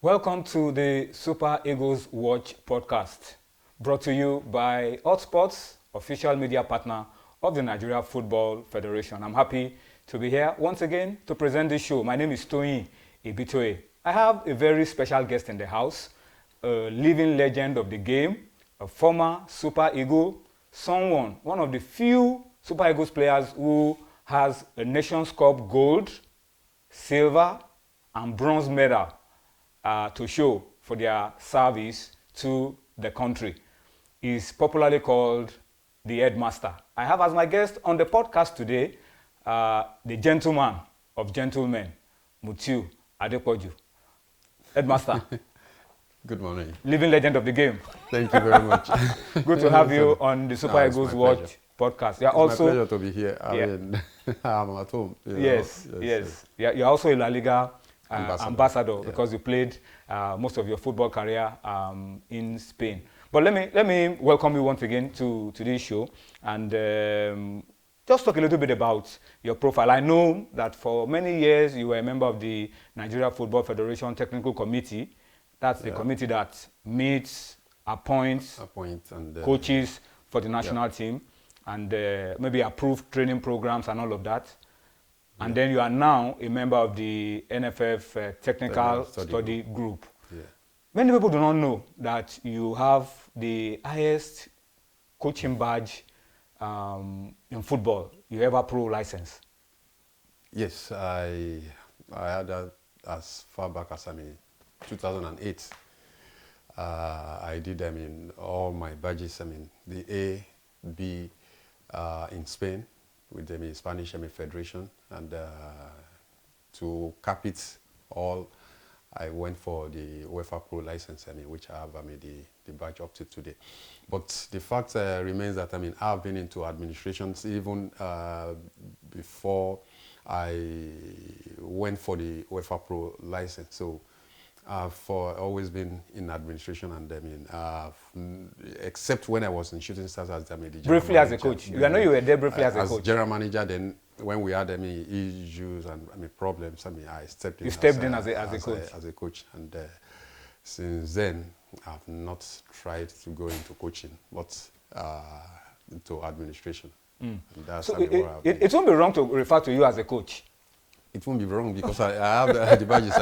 Welcome to the Super Eagles Watch podcast, brought to you by HotSports, official media partner of the Nigeria Football Federation. I'm happy to be here once again to present this show. My name is Mutiu Adepoju. I have a very special guest in the house, a living legend of the game, a former Super Eagle, one of the few Super Eagles players who has a Nations Cup gold, silver, and bronze medal to show for their service to the country. He's popularly called the Headmaster. I have as my guest on the podcast today the gentleman of gentlemen, Mutiu Adepoju. Headmaster. Good morning. Living legend of the game. Thank you very much. Good to have you on the Super Eagles Watch podcast. You're it's my pleasure to be here. I'm at home. Yes. You're also a La Liga ambassador because you played most of your football career in Spain. But let me welcome you once again to this show and just talk a little bit about your profile. I know that for many years you were a member of the Nigeria Football Federation Technical Committee. That's the committee that meets, appoints and, coaches for the national team and maybe approve training programs and all of that. And then you are now a member of the NFF Technical Study Group. Yeah. Many people do not know that you have the highest coaching badge in football. You have a pro license. Yes, I had that as far back as 2008. I did all my badges. The A, B in Spain with the Spanish Federation, and to cap it all, I went for the UEFA Pro license, which I have the badge up to today. But the fact remains that I've been into administrations even before I went for the UEFA Pro license. So I've always been in administration, and except when I was in Shooting Stars as the briefly as a coach. I know you were there briefly as a coach. As general manager, then when we had issues and problems, I stepped in. You stepped in as a coach. As a coach, and since then I've not tried to go into coaching, but into administration. And that's so it won't be wrong to refer to you as a coach. It won't be wrong because I have the badges.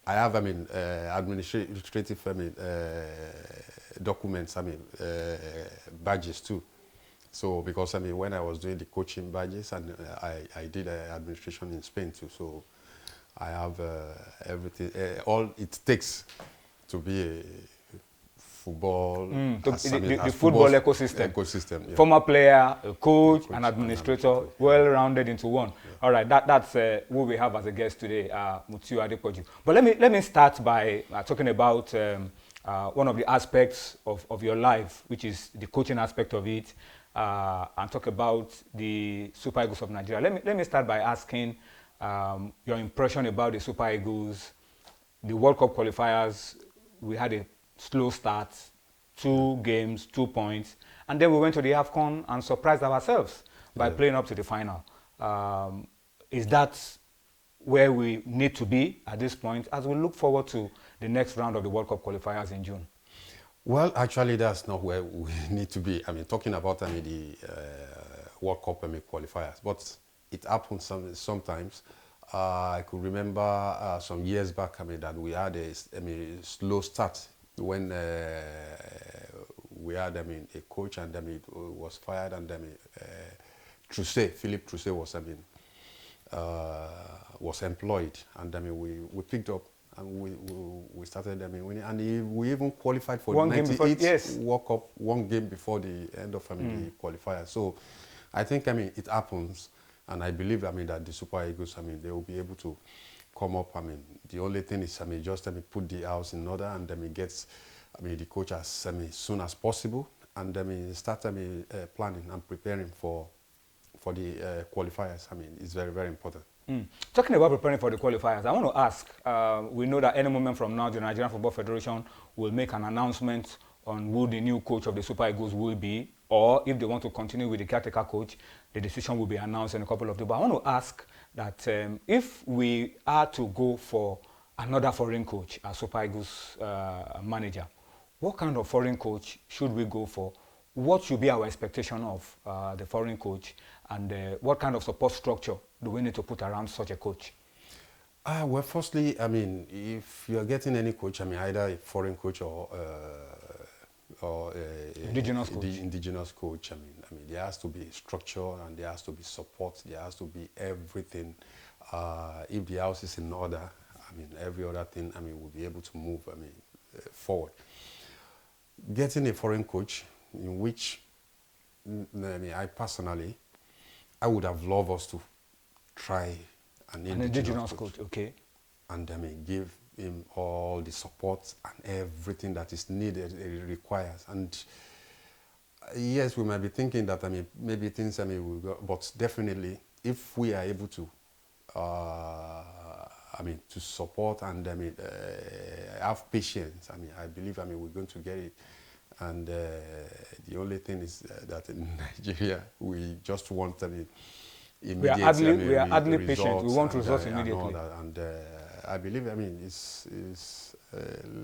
I have administrative documents. Badges too. So because when I was doing the coaching badges, and I did administration in Spain too. So I have everything. All it takes to be a football, the football ecosystem. Yeah. Former player, a coach, an administrator, well-rounded into one. Yeah. All right, that's who we have as a guest today, Mutiu Adepoju. But let me start by talking about one of the aspects of your life, which is the coaching aspect of it, and talk about the Super Eagles of Nigeria. Let me start by asking your impression about the Super Eagles, the World Cup qualifiers. We had a slow start, 2 games, 2 points, and then we went to the AFCON and surprised ourselves by playing up to the final. Is that where we need to be at this point as we look forward to the next round of the World Cup qualifiers in June? Well, actually, that's not where we need to be. talking about the World Cup qualifiers, but it happens sometimes. I could remember some years back that we had a slow start when we had a coach, and it was fired, and Philippe Trousset was employed, and we picked up and we started winning, and we even qualified for the 98th World Cup 1 game before the end of the qualifier. So I think it happens, and I believe that the Super Eagles they will be able to come up. The only thing is just put the house in order, and gets the coach as soon as possible, and start planning and preparing for the qualifiers. It's very, very important. Talking about preparing for the qualifiers, I want to ask, we know that any moment from now, the Nigerian Football Federation will make an announcement on who the new coach of the Super Eagles will be, or if they want to continue with the caretaker coach, the decision will be announced in a couple of days. But I want to ask that if we are to go for another foreign coach as Super Eagles manager, what kind of foreign coach should we go for? What should be our expectation of the foreign coach, and what kind of support structure do we need to put around such a coach? Well, firstly, I mean, if you're getting any coach, I mean, either a foreign coach or indigenous coach, I mean, there has to be structure and there has to be support. There has to be everything. If the house is in order, I mean, every other thing, I mean, we'll be able to move, I mean, forward. Getting a foreign coach, in which, I mean, I would have loved us to try an indigenous coach, okay. And I mean, give him all the support and everything that is needed, it requires. And yes, we might be thinking that, I mean, maybe things, I mean, will go, but definitely, if we are able to, I mean, to support and, I mean, have patience, I mean, I believe, I mean, we're going to get it. And the only thing is that in Nigeria, we just want, I mean, we are hardly patient. We want results immediately. And I believe, I mean, it's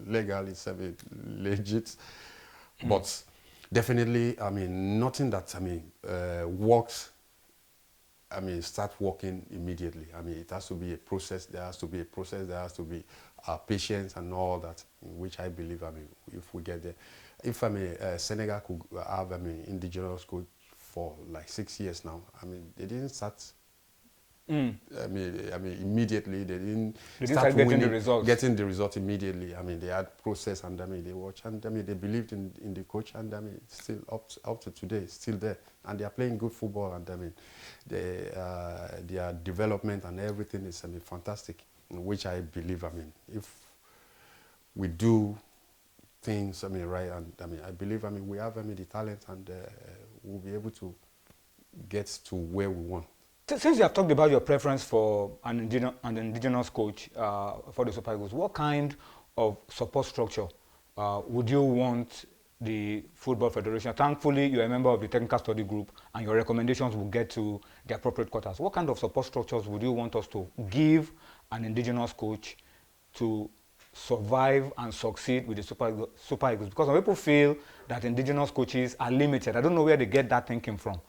legal, it's, I mean, legit. But definitely, I mean, nothing that, I mean, works, I mean, start working immediately. I mean, it has to be a process. There has to be a process. There has to be patience and all that, which I believe, I mean, if we get there. If, I mean, Senegal could have, I mean, indigenous coach for like 6 years now, I mean, they didn't start, I mean, immediately. They didn't start getting the results. Getting the result immediately. I mean, they had process and, I mean, they watched and, I mean, they believed in the coach and, I mean, it's still up to today, still there. And they are playing good football and, I mean, their development and everything is, I mean, fantastic, which I believe, I mean, if we do things, I mean, right, and I mean, I believe, I mean, we have, I mean, the talent and we'll be able to get to where we want. Since you have talked about your preference for an indigenous coach for the Super Eagles, what kind of support structure would you want the Football Federation? Thankfully, you're a member of the technical study group and your recommendations will get to the appropriate quarters. What kind of support structures would you want us to give an indigenous coach to survive and succeed with the Super Eagles? Because some people feel that indigenous coaches are limited. I don't know where they get that thinking from.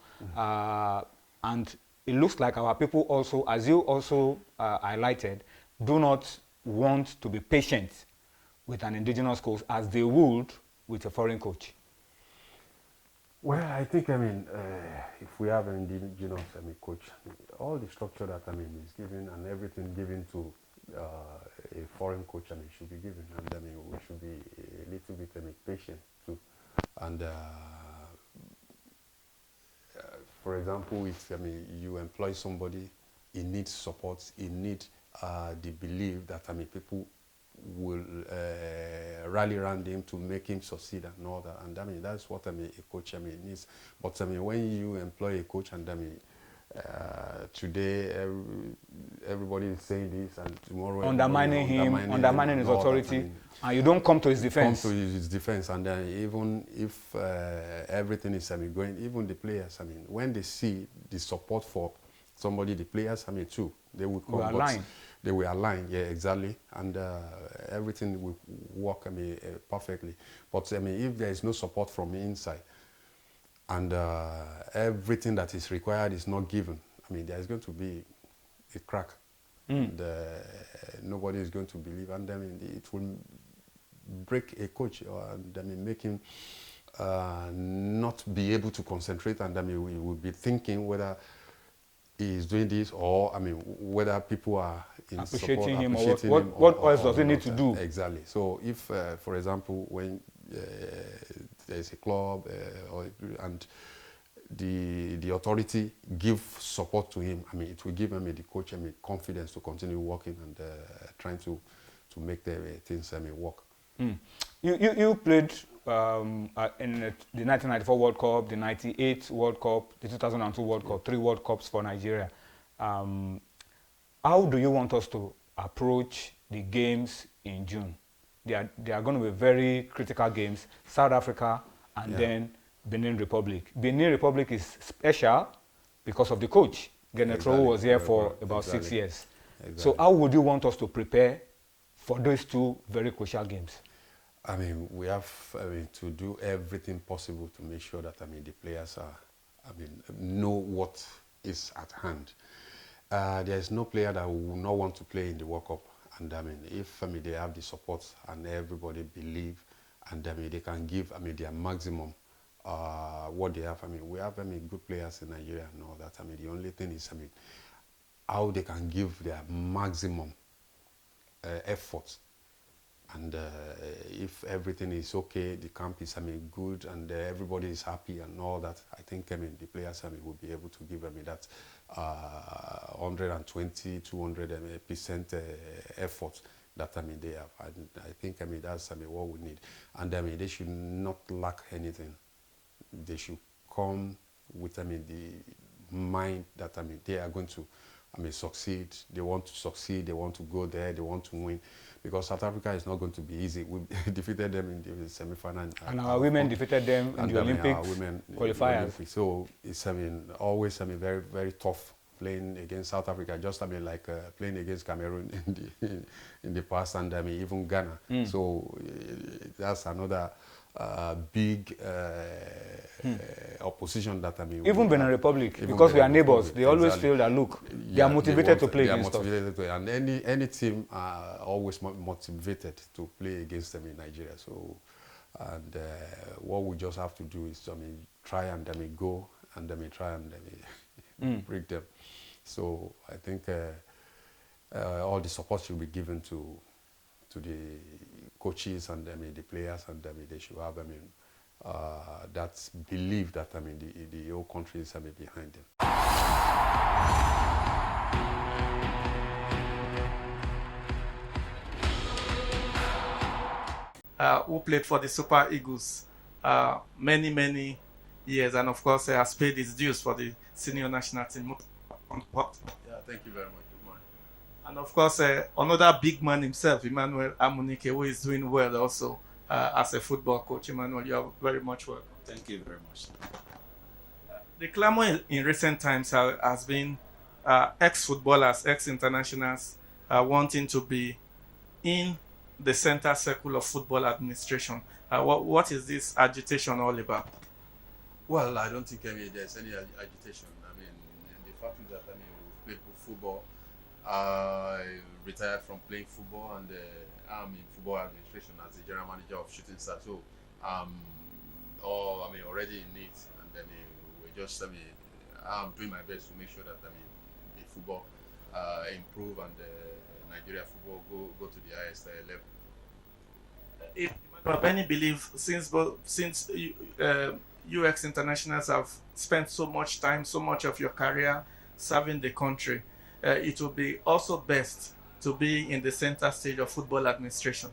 And it looks like our people also, as you also highlighted, do not want to be patient with an indigenous coach as they would with a foreign coach. Well, I think, I mean, if we have an indigenous, I mean, coach, all the structure that, I mean, is given and everything given to a foreign coach, I mean, should be given. And, I mean, we should be a little bit, I mean, patient too. And, for example, if, I mean, you employ somebody, he needs support, he needs the belief that, I mean, people will rally around him to make him succeed and all that. And, I mean, that's what, I mean, a coach, I mean, needs. But, I mean, when you employ a coach and, I mean, today everybody is saying this and tomorrow undermining his authority, and you don't come to his defense. And then even if everything is, I mean, going, even the players, I mean, when they see the support for somebody, the players, I mean, too, they will come. They will align, yeah, exactly, and everything will work, I mean, perfectly. But, I mean, if there is no support from the inside, and everything that is required is not given, I mean, there is going to be a crack. And nobody is going to believe, and I mean, it will break a coach, and I mean, make him not be able to concentrate, and I mean, we will be thinking whether he is doing this or, I mean, whether people are in appreciating support, him, appreciating or him, what else does he need to do? Exactly. So if, for example, when there is a club and the authority give support to him, I mean, it will give him, the coach, I mean, confidence to continue working and trying to make the things, I mean, work. You played in the 1994 World Cup, the 98 World Cup, the 2002 World Cup, 3 World Cups for Nigeria. How do you want us to approach the games in June? They are going to be very critical games. South Africa and then Benin Republic. Benin Republic is special because of the coach. Genetro was here for about 6 years. Exactly. So how would you want us to prepare for those two very crucial games? I mean, we have to do everything possible to make sure that the players know what is at hand. There is no player that will not want to play in the World Cup, and if they have the support and everybody believe, and they can give their maximum. What they have, we have good players in Nigeria and all that. The only thing is how they can give their maximum effort. And if everything is okay, the camp is good, and everybody is happy and all that, I think the players will be able to give that 120, 200% effort that they have. And I think that's what we need. And they should not lack anything. They should come with the mind that they are going to succeed. They want to succeed. They want to go there. They want to win. Because South Africa is not going to be easy. We defeated them in the semi-final. And our women defeated them in the Olympics qualifiers. So it's always very, very tough playing against South Africa. Just like playing against Cameroon in the past, and even Ghana. So that's another big opposition that even Benin Republic, because we are neighbors, they always feel that look, they are motivated to play against us. And any team are always motivated to play against them in Nigeria. So, and what we just have to do is try and go and try and break them. So I think all the support should be given to the coaches and the players, and they should have that belief that the whole country is behind them. Who played for the Super Eagles many years, and of course has paid his dues for the senior national team. Yeah, thank you very much. Good morning. And of course, another big man himself, Emmanuel Amunike, who is doing well also as a football coach. Emmanuel, you are very much welcome. Thank you very much. The clamor in recent times has been ex-footballers, ex-internationals wanting to be in the center circle of football administration. What is this agitation all about? Well, I don't think there's any agitation. The fact is that we played football. I retired from playing football, and I'm in football administration as the general manager of Shooting Star. So already in it, and we're just I'm doing my best to make sure that the football improve, and Nigeria football go to the highest level. Many believe since UX internationals have spent so much time, so much of your career serving the country, it will be also best to be in the center stage of football administration.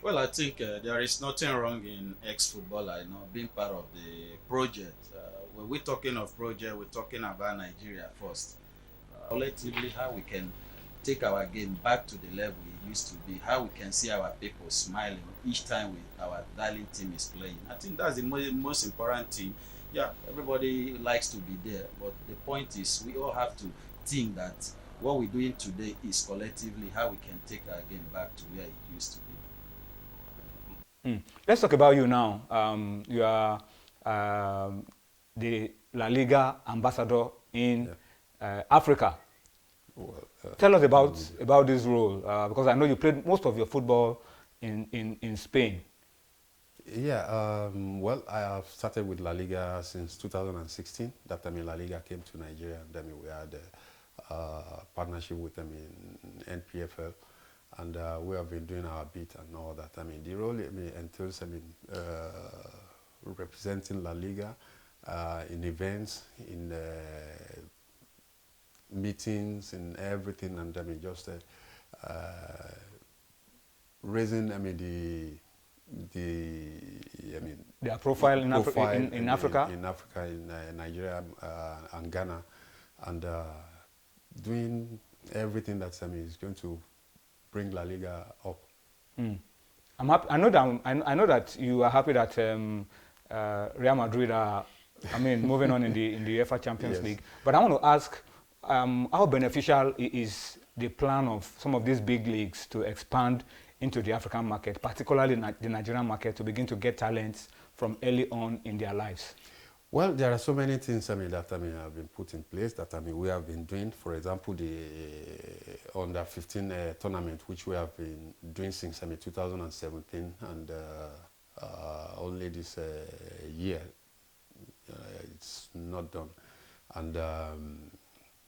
Well, I think there is nothing wrong in ex-footballer, being part of the project. When we're talking of project, we're talking about Nigeria first. Collectively, how we can take our game back to the level it used to be, how we can see our people smiling each time our darling team is playing. I think that's the most important thing. Yeah, everybody likes to be there, but the point is we all have to think that what we're doing today is collectively how we can take our game back to where it used to be. Let's talk about you now. You are the La Liga ambassador in Africa. Well, tell us about this role, because I know you played most of your football in Spain. Yeah, well, I have started with La Liga since 2016. That time La Liga came to Nigeria, and then we had a partnership with them in NPFL, and we have been doing our bit and all that. The role entails representing La Liga in events, in meetings, in everything, and just raising their profile in Africa, in Nigeria and Ghana, and doing everything that is going to bring La Liga up. I'm happy. I know that you are happy that Real Madrid are, moving on in the UEFA Champions League. But I want to ask how beneficial is the plan of some of these big leagues to expand into the African market, particularly the Nigerian market, to begin to get talents from early on in their lives? Well, there are so many things that have been put in place that we have been doing. For example, the under 15 tournament, which we have been doing since 2017, and only this year it's not done. And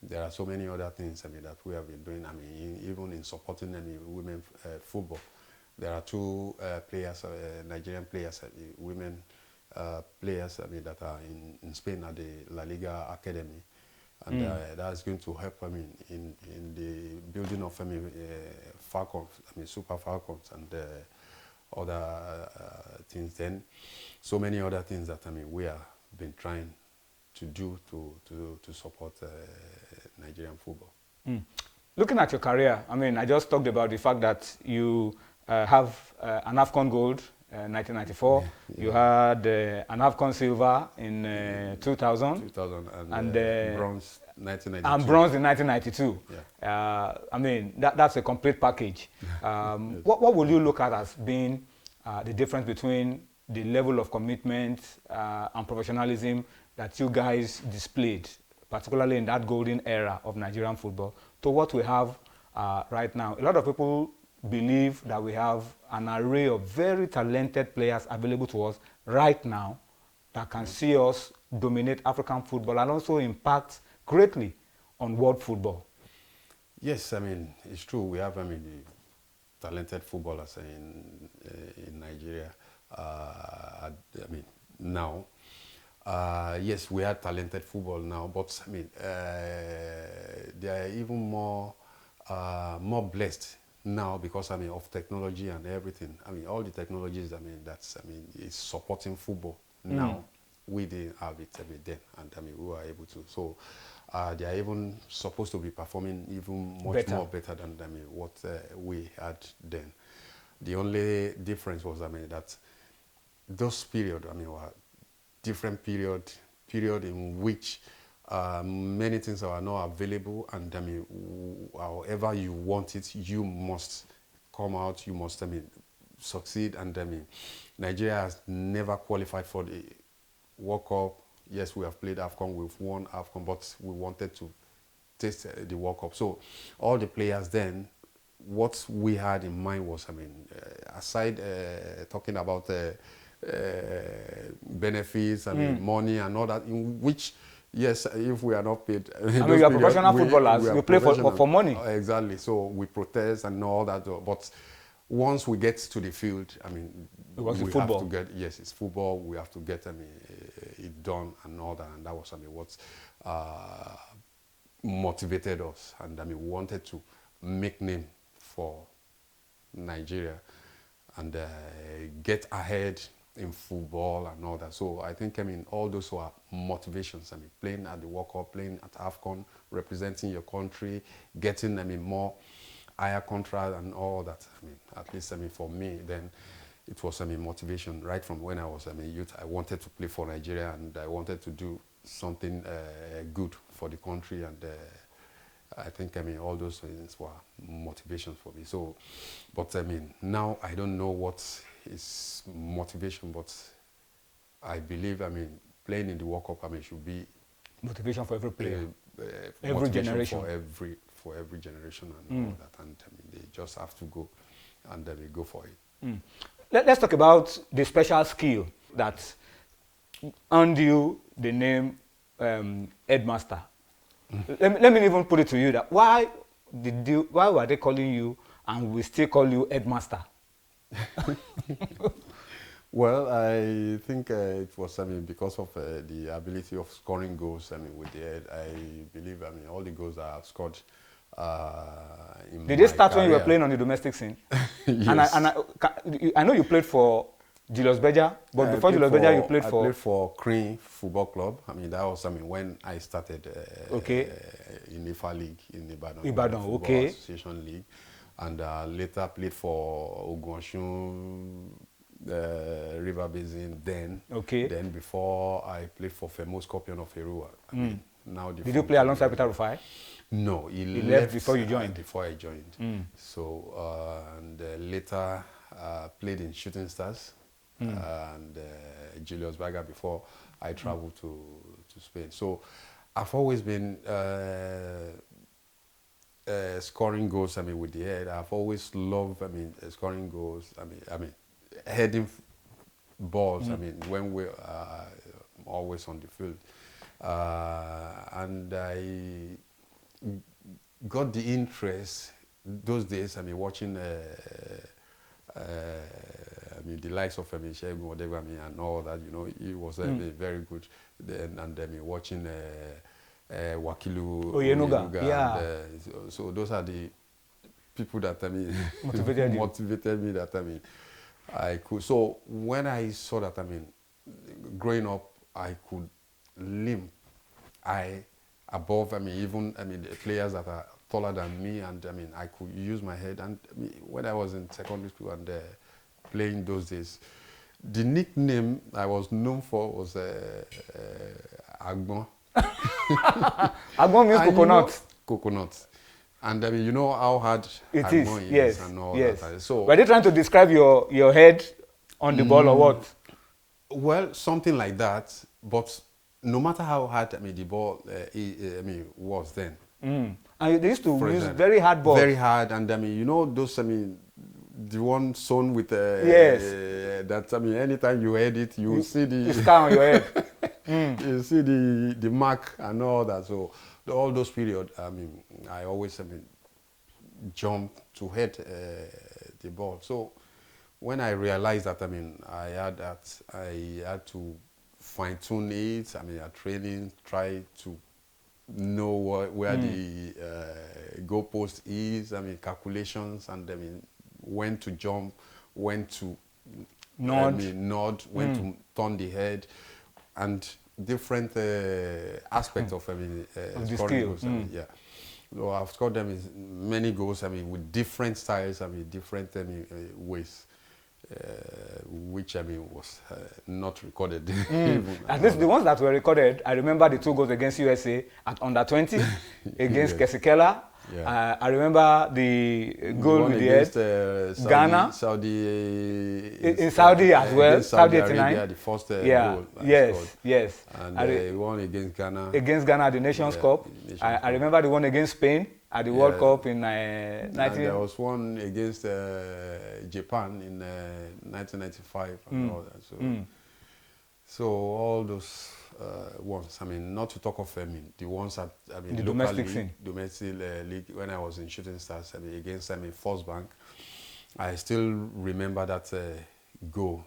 there are so many other things that we have been doing. Even in supporting women football, there are two players, Nigerian players, women players that are in Spain at the La Liga Academy, and that's going to help in the building of Falcons, Super Falcons, and other things. Then so many other things that we have been trying to do to support Nigerian football. Looking at your career, I just talked about the fact that you have an AFCON gold 1994. Yeah. You had an AFCON silver in 2000. And bronze 1992. And bronze in 1992. Yeah. That's a complete package. What will you look at as being the difference between the level of commitment and professionalism that you guys displayed, particularly in that golden era of Nigerian football, to what we have right now? A lot of people believe that we have an array of very talented players available to us right now that can see us dominate African football and also impact greatly on world football. Yes, it's true. We have the talented footballers in Nigeria. Now. Yes, we are talented football now, but they are even more blessed now because of technology and everything. All the technologies that's is supporting football now. We didn't have it then, and we were able to. So they are even supposed to be performing even much more better than what we had then. The only difference was that those period were different period in which many things are not available, and however you want it, you must come out, you must succeed. And Nigeria has never qualified for the World Cup. Yes, we have played AFCON, we've won AFCON, but we wanted to taste the World Cup. So all the players then, what we had in mind was, aside talking about benefits, money and all that, in which, yes, if we are not paid, we are professional footballers. You play for money. Exactly. So we protest and all that. But once we get to the field, we have to get, yes, it's football. We have to get it done and all that. And that was what motivated us. And we wanted to make name for Nigeria and get ahead in football and all that. So I think all those were motivations. Playing at the World Cup, playing at AFCON, representing your country, getting more higher contract and all that. At least for me then it was motivation right from when I was youth. I wanted to play for Nigeria and I wanted to do something good for the country, and I think all those things were motivations for me. So, but now I don't know what is motivation, but I believe playing in the World Cup should be motivation for every player, every generation, for every generation and all that. And they just have to go and they go for it. Let's talk about the special skill that earned you the name Headmaster. Let me even put it to you that why were they calling you and we still call you Headmaster? Well, I think it was because of the ability of scoring goals. With the head, I believe all the goals I have scored. Did they start when you were playing on the domestic scene? Yes. And I know you played for Julius Berger, but before Julius Berger you played for... I played for Crane Football Club. That was when I started in IFA League in Ibadan. Football Association League. And later played for Ogunshun River Basin then. Okay. Then before I played for Femo Scorpion of Erua. I mean, now Did you play alongside Peter Rufai? No, he left before you joined? Before I joined. So, and later played in Shooting Stars and Julius Berger before I traveled to Spain. So, I've always been scoring goals, I mean, with the head. I've always loved, I mean, scoring goals. I mean, heading balls, I mean, when we're always on the field. And I got the interest those days, I mean, watching I mean, the likes of Shegun, whatever, I mean, and all that, you know, he was very good. Then, and I mean, watching Wakilu Oyenuga, yeah. And, so those are the people that, I mean, motivated me that, I mean, I could. So when I saw that, I mean, growing up, I could limp. Above, I mean, even, I mean, the players that are taller than me, and I mean, I could use my head. And I mean, when I was in secondary school and playing those days, the nickname I was known for was Agbon. Agbon means coconut. Coconut. And I mean, you know how hard it Agbon is, yes, and all yes. that. So, were they trying to describe your head on the ball or what? Well, something like that, but no matter how hard, I mean, the ball was then. And they used to use very hard balls. Very hard, and I mean, you know, those, I mean, the one sewn with yes. That, I mean, anytime you head it, you see the scar on your head. You see the mark and all that. So all those periods, I mean, I always, I mean, jump to head the ball. So when I realized that, I mean, I had to fine-tune it. I mean, training, try to know where the goalpost is. I mean, calculations, and I mean, when to jump, when to nod, when to turn the head, and different aspects of, I mean, scoring goals. I mean, yeah. So I've scored them in many goals, I mean, with different styles, I mean, different ways. Which, I mean, was not recorded. At least the ones that were recorded, I remember the 2 goals against USA at under 20 against Kesikela. Yeah. I remember the goal with the head. Ghana. In Saudi as well. Saudi 89. Arabia, the first goal. Yes. And one against Ghana. Against Ghana at the Nations Cup. I remember the one against Spain at the World Cup in 19... There was one against Japan in 1995 and all that. So all those ones, I mean, not to talk of, I mean, the ones that, I mean, the domestic league, when I was in Shooting Stars, I mean, against, I mean, First Bank, I still remember that goal.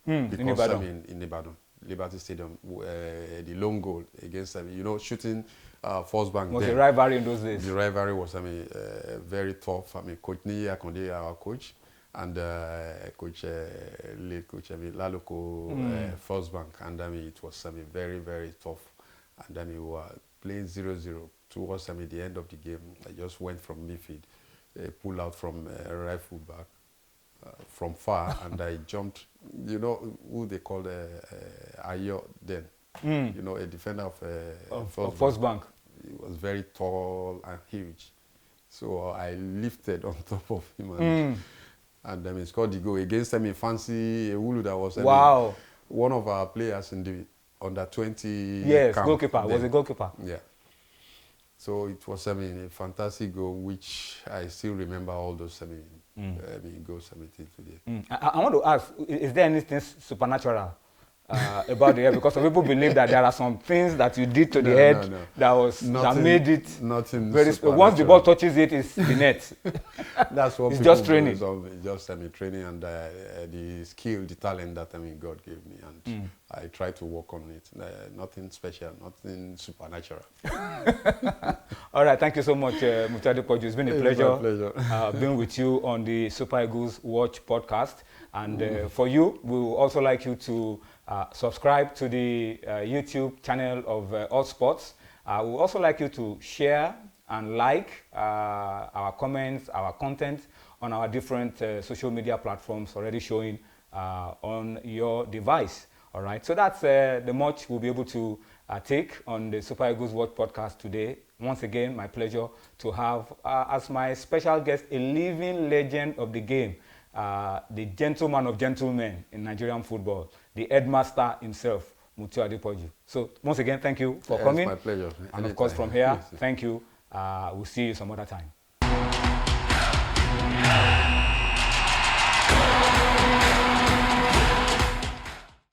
Because, I mean, in Ibadan, Liberty Stadium, the lone goal against, I mean, you know, shooting First Bank. Was a rivalry in those days. The rivalry was, I mean, very tough. I mean, Coach Niyi Akonde, our coach, and late coach, I mean, Laloko, First Bank, and I mean, it was, I mean, very, very tough. And I mean, we were playing 0-0 towards, I mean, the end of the game. I just went from midfield, pulled out from right full back from far, and I jumped. You know who they called Ayo then? You know, a defender of First Bank. He was very tall and huge. So I lifted on top of him and he scored the goal against, I mean, Fancy Ewulu that was, I mean, one of our players in the under 20 Yes, camp goalkeeper. then. Was a goalkeeper. Yeah. So it was, I mean, a fantastic goal, which I still remember all those, I mean, goals, I mean, till today. I want to ask, is there anything supernatural about the head? Because some people believe that there are some things that you did to the head that made it nothing very once the ball touches it, it's the net. That's what it's just training. It's just, I mean, training and the skill, the talent that, I mean, God gave me, and I try to work on it. Nothing special, nothing supernatural. All right, thank you so much, Mutiu Adepoju. It's been a pleasure, pleasure. being with you on the Super Eagles Watch podcast. And for you, we would also like you to subscribe to the YouTube channel of HotSports. We would also like you to share and like our comments, our content on our different social media platforms already showing on your device. All right, so that's the much we'll be able to take on the Super Eagles Watch podcast today. Once again, my pleasure to have as my special guest a living legend of the game, the gentleman of gentlemen in Nigerian football, the headmaster himself, Mutiu Adepoju. So once again, thank you for coming. It's my pleasure. And Anytime. of course, from here, Yes. thank you. We'll see you some other time.